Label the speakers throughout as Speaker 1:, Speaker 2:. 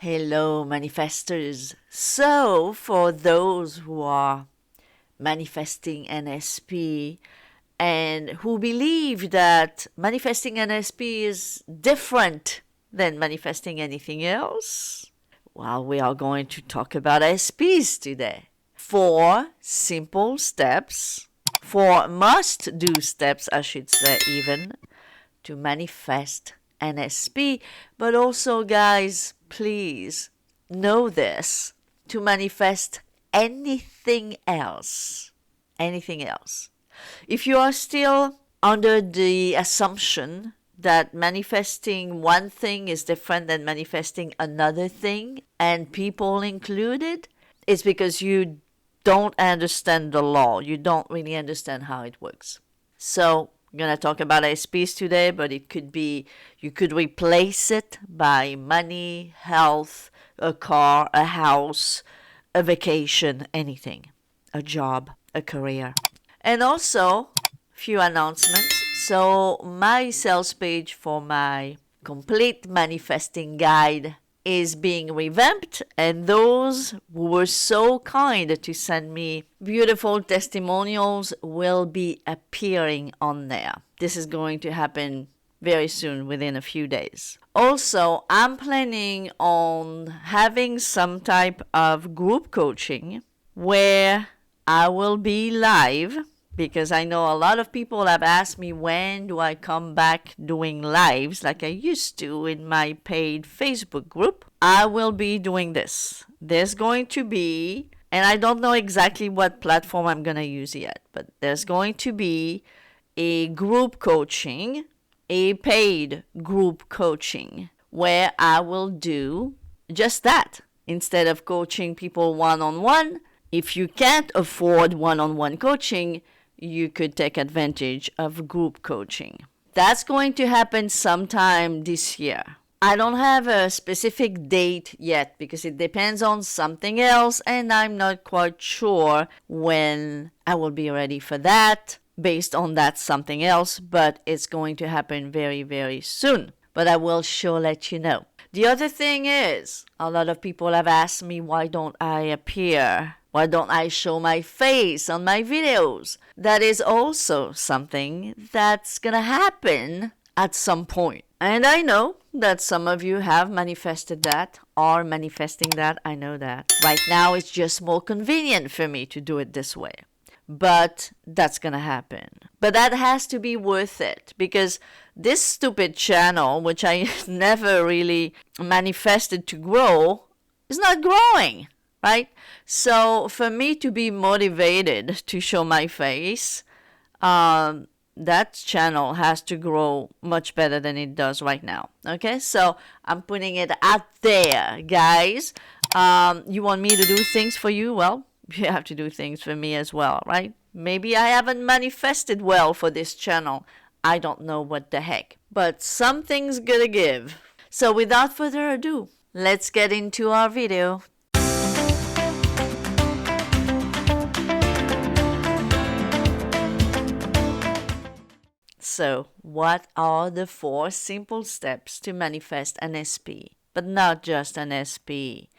Speaker 1: Hello, manifestors. So, for those who are manifesting NSP and who believe that manifesting NSP is different than manifesting anything else, well, we are going to talk about SPs today. 4 simple steps, 4 must do steps, I should say, even to manifest NSP. But also, guys, please know this, to manifest anything else. Anything else. If you are still under the assumption that manifesting one thing is different than manifesting another thing, and people included, it's because you don't understand the law. You don't really understand how it works. So, I'm going to talk about SPs today, but it could be, you could replace it by money, health, a car, a house, a vacation, anything, a job, a career. And also, few announcements. So, my sales page for my complete manifesting guide is being revamped, and those who were so kind to send me beautiful testimonials will be appearing on there. This is going to happen very soon, within a few days. Also, I'm planning on having some type of group coaching where I will be live, because I know a lot of people have asked me, when do I come back doing lives like I used to in my paid Facebook group. I will be doing this. There's going to be, and I don't know exactly what platform I'm going to use yet, but there's going to be a group coaching, a paid group coaching, where I will do just that. Instead of coaching people one-on-one, if you can't afford one-on-one coaching, you could take advantage of group coaching. That's going to happen sometime this year. I don't have a specific date yet because it depends on something else, and I'm not quite sure when I will be ready for that based on that something else, but it's going to happen very, very soon. But I will sure let you know. The other thing is, a lot of people have asked me, why don't I appear? Why don't I show my face on my videos? That is also something that's gonna happen at some point. And I know that some of you have manifested that, are manifesting that, I know that. Right now it's just more convenient for me to do it this way. But that's gonna happen. But that has to be worth it, because this stupid channel, which I never really manifested to grow, is not growing. Right? So for me to be motivated to show my face, that channel has to grow much better than it does right now. Okay? So I'm putting it out there, guys. You want me to do things for you? Well, you have to do things for me as well, right? Maybe I haven't manifested well for this channel. I don't know what the heck. But something's gonna give. So without further ado, let's get into our video. So, what are the 4 simple steps to manifest an SP? But not just an SP.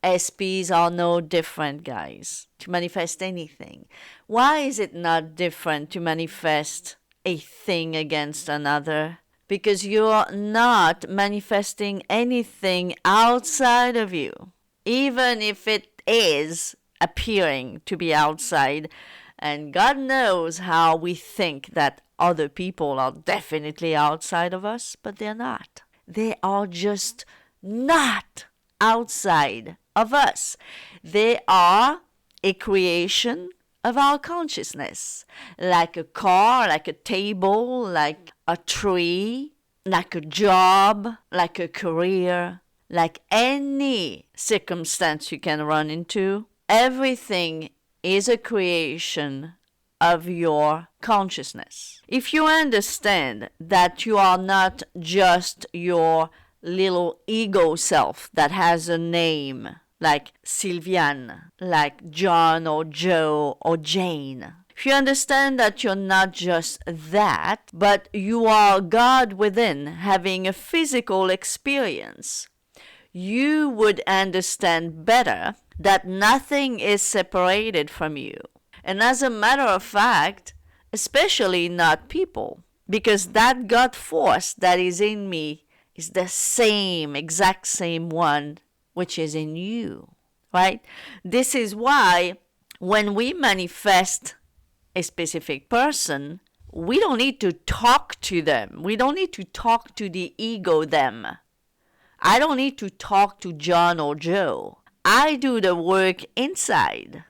Speaker 1: SPs are no different, guys, to manifest anything. Why is it not different to manifest a thing against another? Because you're not manifesting anything outside of you, even if it is appearing to be outside. And God knows how we think that other people are definitely outside of us, but they're not. They are just not outside of us. They are a creation of our consciousness, like a car, like a table, like a tree, like a job, like a career, like any circumstance you can run into. Everything is a creation of your consciousness. If you understand that you are not just your little ego self that has a name like Sylviane, like John or Joe or Jane, if you understand that you're not just that, but you are God within, having a physical experience, you would understand better that nothing is separated from you. And as a matter of fact, especially not people, because that God force that is in me is the same, exact same one which is in you, right? This is why when we manifest a specific person, we don't need to talk to them. We don't need to talk to the ego them. I don't need to talk to John or Joe. I do the work inside,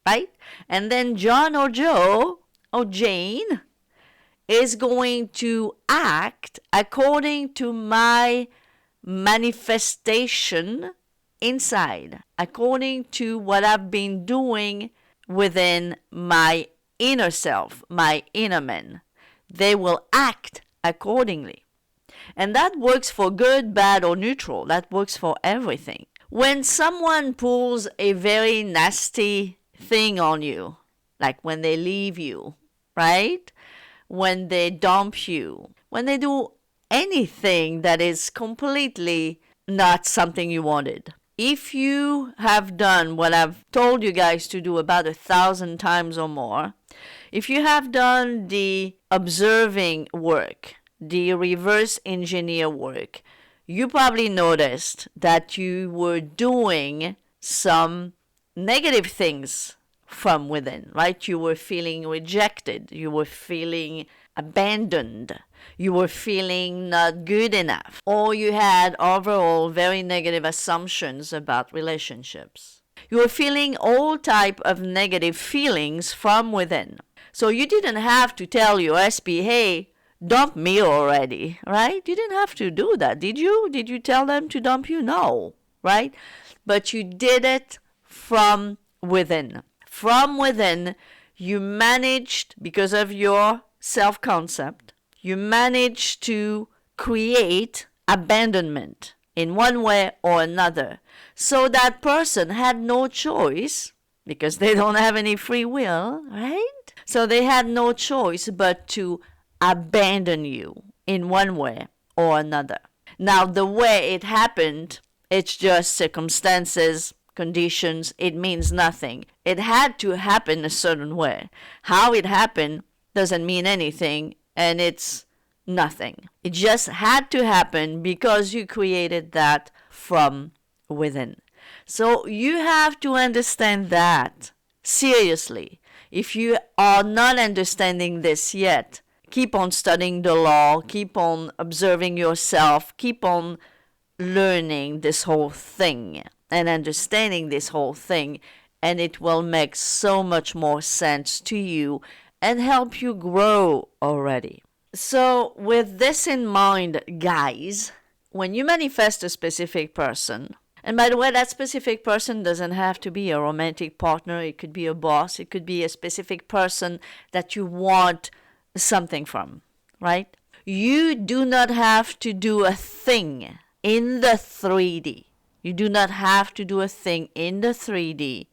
Speaker 1: right? And then John or Joe or Jane is going to act according to my manifestation inside, according to what I've been doing within my inner self, my inner man. They will act accordingly. And that works for good, bad, or neutral. That works for everything. When someone pulls a very nasty thing on you, like when they leave you, right? When they dump you, when they do anything that is completely not something you wanted. If you have done what I've told you guys to do about 1,000 times or more, if you have done the observing work, the reverse engineer work, you probably noticed that you were doing some negative things from within, right? You were feeling rejected. You were feeling abandoned. You were feeling not good enough. Or you had overall very negative assumptions about relationships. You were feeling all type of negative feelings from within. So you didn't have to tell your SP, hey, dump me already, right? You didn't have to do that, did you? Did you tell them to dump you? No, right? But you did it from within. From within, you managed, because of your self-concept, you managed to create abandonment in one way or another. So that person had no choice, because they don't have any free will, right? So they had no choice but to abandon you in one way or another. Now, the way it happened, it's just circumstances, conditions, it means nothing. It had to happen a certain way. How it happened doesn't mean anything, and it's nothing. It just had to happen because you created that from within. So you have to understand that seriously. If you are not understanding this yet, keep on studying the law, keep on observing yourself, keep on learning this whole thing and understanding this whole thing, and it will make so much more sense to you and help you grow already. So with this in mind, guys, when you manifest a specific person, and by the way, that specific person doesn't have to be a romantic partner. It could be a boss. It could be a specific person that you want something from, right? You do not have to do a thing in the 3D. You do not have to do a thing in the 3D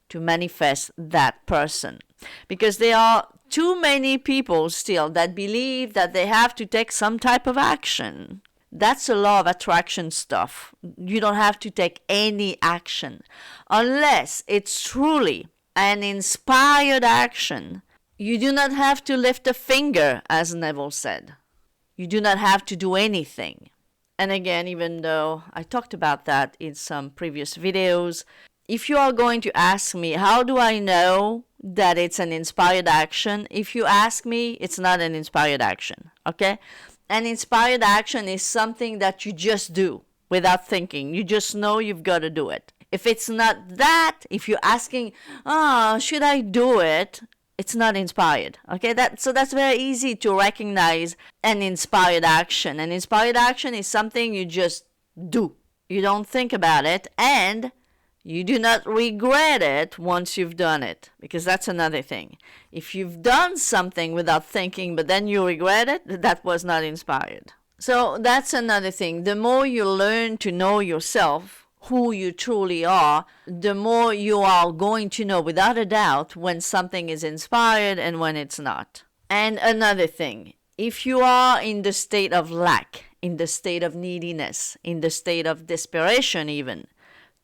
Speaker 1: to manifest that person. Because there are too many people still that believe that they have to take some type of action. That's a law of attraction stuff. You don't have to take any action unless it's truly an inspired action. You do not have to lift a finger, as Neville said. You do not have to do anything. And again, even though I talked about that in some previous videos, if you are going to ask me, how do I know that it's an inspired action? If you ask me, it's not an inspired action, okay? An inspired action is something that you just do without thinking. You just know you've got to do it. If it's not that, if you're asking, should I do it? It's not inspired, okay? So that's very easy to recognize an inspired action. An inspired action is something you just do. You don't think about it, and you do not regret it once you've done it, because that's another thing. If you've done something without thinking, but then you regret it, that was not inspired. So that's another thing. The more you learn to know yourself, who you truly are, the more you are going to know without a doubt when something is inspired and when it's not. And another thing, if you are in the state of lack, in the state of neediness, in the state of desperation even,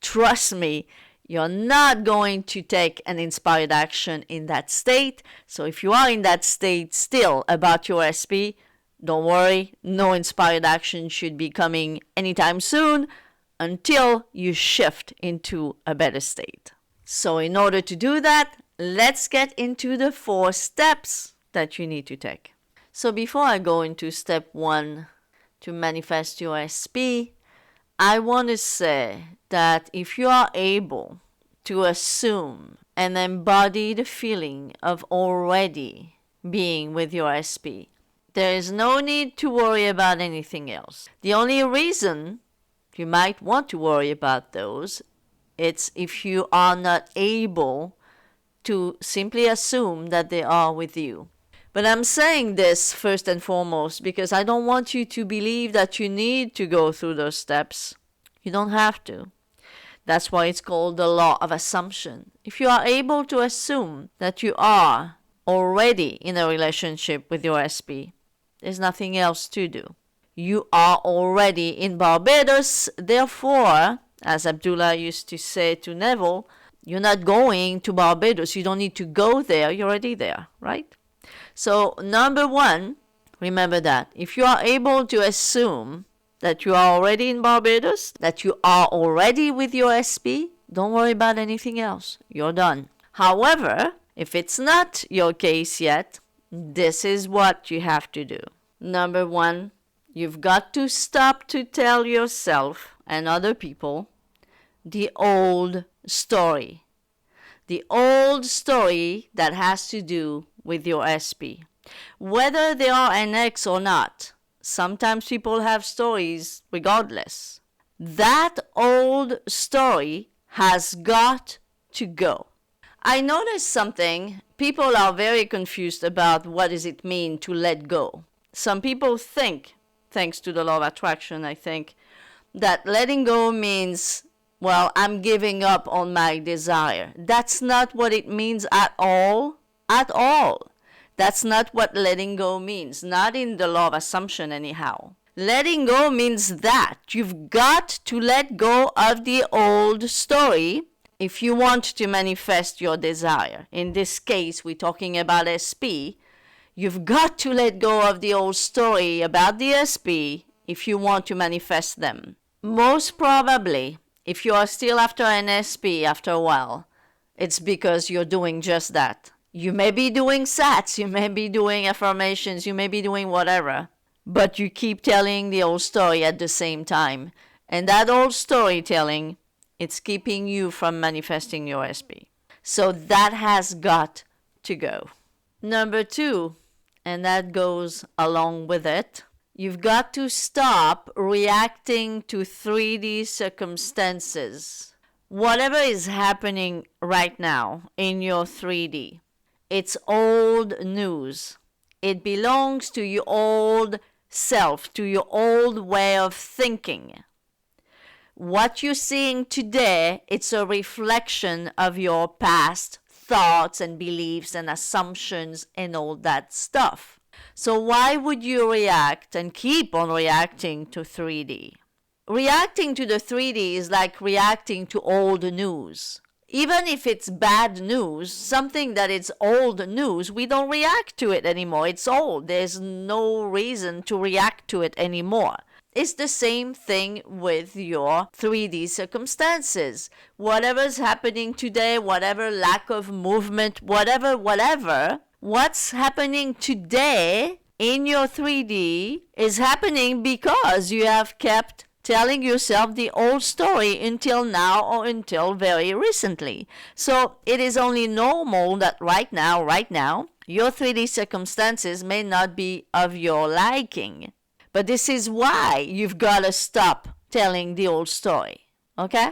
Speaker 1: trust me, you're not going to take an inspired action in that state. So if you are in that state still about your SP, don't worry, no inspired action should be coming anytime soon until you shift into a better state. So in order to do that, let's get into the 4 steps that you need to take. So before I go into step 1 to manifest your SP, I want to say that if you are able to assume and embody the feeling of already being with your SP, there is no need to worry about anything else. The only reason you might want to worry about those, it's if you are not able to simply assume that they are with you. But I'm saying this first and foremost because I don't want you to believe that you need to go through those steps. You don't have to. That's why it's called the law of assumption. If you are able to assume that you are already in a relationship with your SP, there's nothing else to do. You are already in Barbados, therefore, as Abdullah used to say to Neville, you're not going to Barbados. You don't need to go there. You're already there, right? So, number 1, remember that. If you are able to assume that you are already in Barbados, that you are already with your SP, don't worry about anything else. You're done. However, if it's not your case yet, this is what you have to do. Number 1, you've got to stop to tell yourself and other people the old story. The old story that has to do with your SP. Whether they are an ex or not, sometimes people have stories regardless. That old story has got to go. I noticed something. People are very confused about what does it mean to let go. Some people think, thanks to the law of attraction, I think, that letting go means, well, I'm giving up on my desire. That's not what it means at all. At all. That's not what letting go means. Not in the law of assumption anyhow. Letting go means that you've got to let go of the old story if you want to manifest your desire. In this case, we're talking about SP. You've got to let go of the old story about the SP if you want to manifest them. Most probably, if you are still after an SP after a while, it's because you're doing just that. You may be doing SATs, you may be doing affirmations, you may be doing whatever, but you keep telling the old story at the same time. And that old storytelling, it's keeping you from manifesting your SP. So that has got to go. Number 2, and that goes along with it, you've got to stop reacting to 3D circumstances. Whatever is happening right now in your 3D, it's old news. It belongs to your old self, to your old way of thinking. What you're seeing today, it's a reflection of your past thoughts and beliefs and assumptions and all that stuff. So why would you react and keep on reacting to 3D? Reacting to the 3D is like reacting to old news. Even if it's bad news, something that is old news, we don't react to it anymore. It's old. There's no reason to react to it anymore. It's the same thing with your 3D circumstances. Whatever's happening today, whatever lack of movement, whatever, what's happening today in your 3D is happening because you have kept telling yourself the old story until now or until very recently. So it is only normal that right now, your 3D circumstances may not be of your liking. But this is why you've got to stop telling the old story, okay?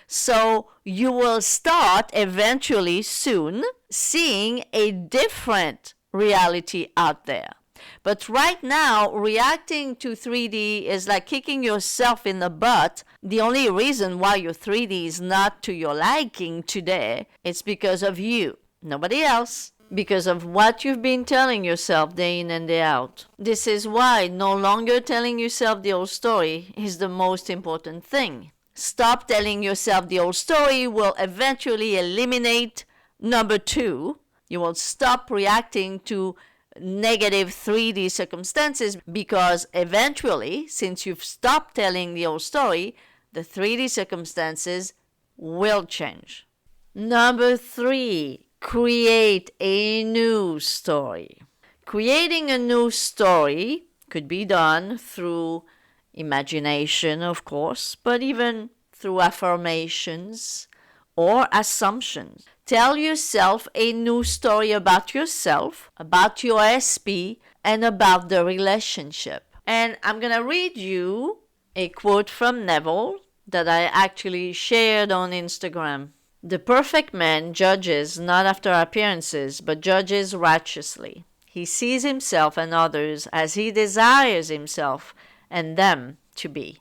Speaker 1: So you will start eventually soon seeing a different reality out there. But right now, reacting to 3D is like kicking yourself in the butt. The only reason why your 3D is not to your liking today is because of you. Nobody else. because of what you've been telling yourself day in and day out. This is why no longer telling yourself the old story is the most important thing. Stop telling yourself the old story will eventually eliminate number 2. You will stop reacting to negative 3D circumstances because eventually, since you've stopped telling the old story, the 3D circumstances will change. Number 3, create a new story. Creating a new story could be done through imagination, of course, but even through affirmations or assumptions. Tell yourself a new story about yourself, about your SP, and about the relationship. And I'm going to read you a quote from Neville that I actually shared on Instagram. The perfect man judges not after appearances, but judges righteously. He sees himself and others as he desires himself and them to be.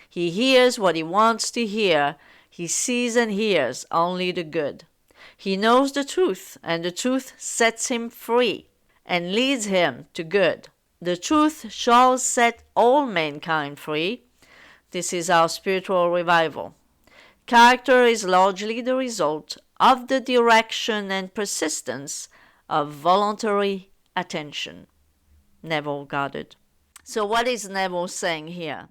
Speaker 1: He hears what he wants to hear. He sees and hears only the good. He knows the truth, and the truth sets him free and leads him to good. The truth shall set all mankind free. This is our spiritual revival. Character is largely the result of the direction and persistence of voluntary attention. Neville Goddard. So what is Neville saying here?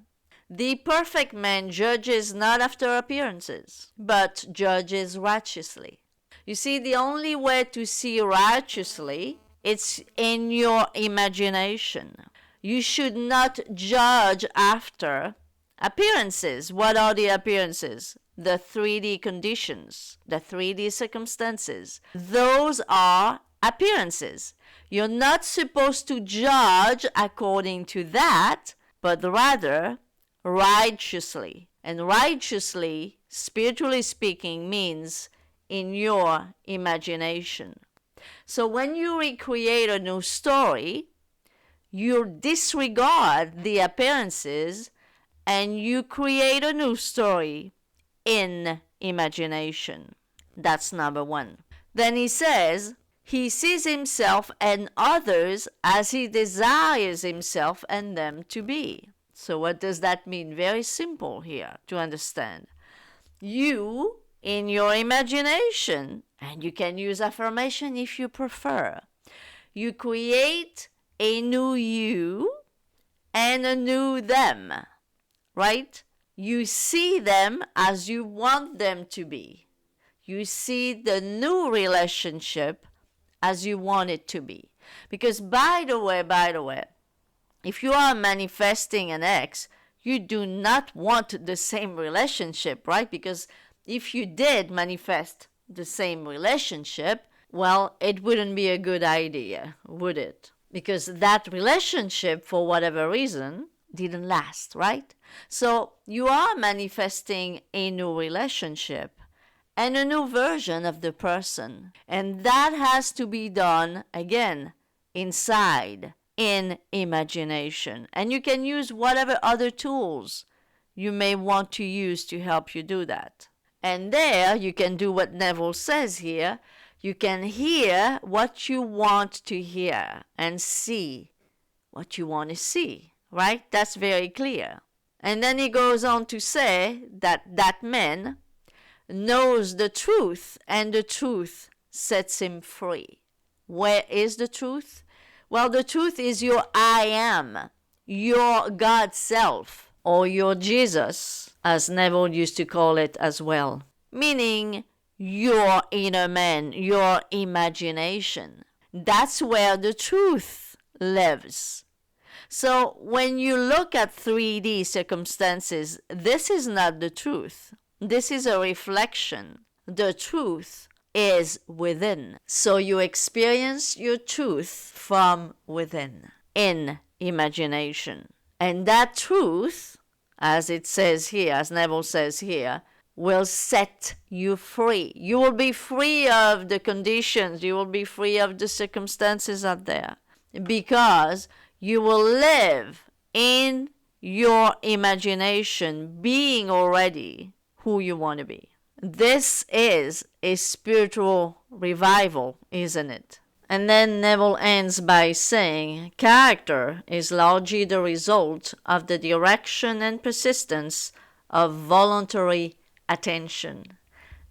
Speaker 1: The perfect man judges not after appearances, but judges righteously. You see, the only way to see righteously, it's in your imagination. You should not judge after appearances. What are the appearances? The 3D conditions, the 3D circumstances. Those are appearances. You're not supposed to judge according to that, but rather righteously. And righteously, spiritually speaking, means in your imagination. So when you recreate a new story, you disregard the appearances and you create a new story in imagination. That's number 1. Then he says, he sees himself and others as he desires himself and them to be. So what does that mean? Very simple here to understand. You, in your imagination, and you can use affirmation if you prefer, you create a new you and a new them, right? You see them as you want them to be. You see the new relationship as you want it to be. Because by the way, if you are manifesting an ex, you do not want the same relationship, right? Because if you did manifest the same relationship, well, it wouldn't be a good idea, would it? Because that relationship, for whatever reason, didn't last, right? So you are manifesting a new relationship and a new version of the person. And that has to be done, again, inside, in imagination. And you can use whatever other tools you may want to use to help you do that. And there you can do what Neville says here. You can hear what you want to hear and see what you want to see, right? That's very clear. And then he goes on to say that that man knows the truth and the truth sets him free. Where is the truth? Well, the truth is your I am, your God self, or your Jesus, as Neville used to call it as well. Meaning your inner man, your imagination. That's where the truth lives. So when you look at 3D circumstances, this is not the truth. This is a reflection. The truth is within. So you experience your truth from within, in imagination. And that truth, as it says here, as Neville says here, will set you free. You will be free of the conditions. You will be free of the circumstances out there. Because you will live in your imagination, being already who you want to be. This is a spiritual revival, isn't it? And then Neville ends by saying, character is largely the result of the direction and persistence of voluntary attention.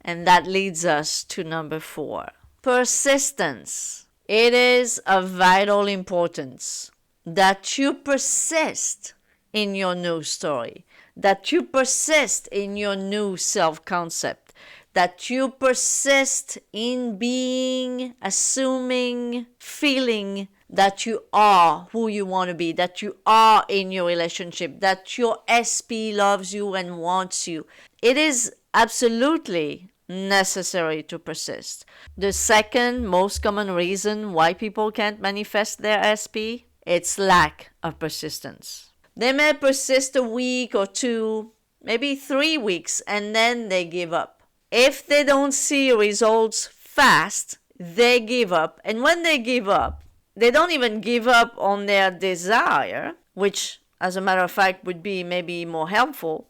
Speaker 1: And that leads us to number 4. Persistence. It is of vital importance that you persist in your new story, that you persist in your new self-concept, that you persist in being, assuming, feeling that you are who you want to be, that you are in your relationship, that your SP loves you and wants you. It is absolutely necessary to persist. The second most common reason why people can't manifest their SP, it's lack of persistence. They may persist a week or 2, maybe 3 weeks, and then they give up. If they don't see results fast, they give up. And when they give up, they don't even give up on their desire, which, as a matter of fact, would be maybe more helpful,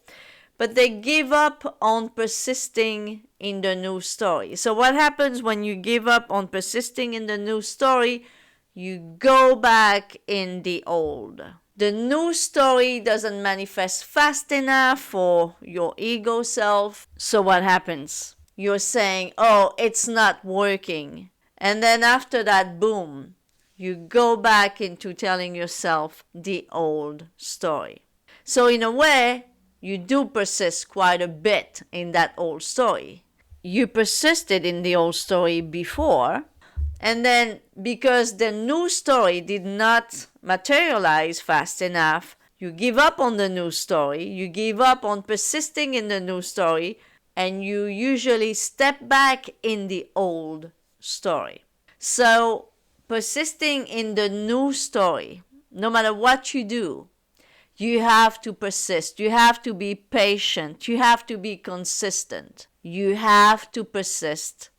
Speaker 1: but they give up on persisting in the new story. So what happens when you give up on persisting in the new story? You go back in the old. The new story doesn't manifest fast enough for your ego self. So what happens? You're saying, oh, it's not working. And then after that, boom, you go back into telling yourself the old story. So in a way, you do persist quite a bit in that old story. You persisted in the old story before, and then because the new story did not materialize fast enough, you give up on the new story, you give up on persisting in the new story, and you usually step back in the old story. So persisting in the new story, no matter what you do, you have to persist. You have to be patient. You have to be consistent. You have to persist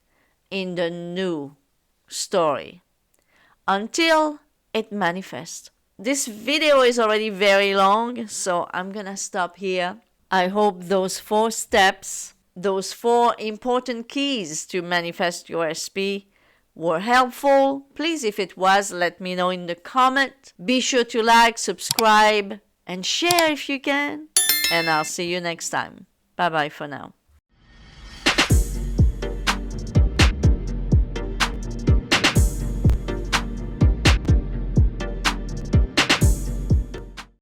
Speaker 1: in the new story until it manifests. This video is already very long, so I'm gonna stop here. I hope those 4 steps, those 4 important keys to manifest your SP were helpful. Please, if it was, let me know in the comment. Be sure to like, subscribe, and share if you can. And I'll see you next time. Bye bye for now.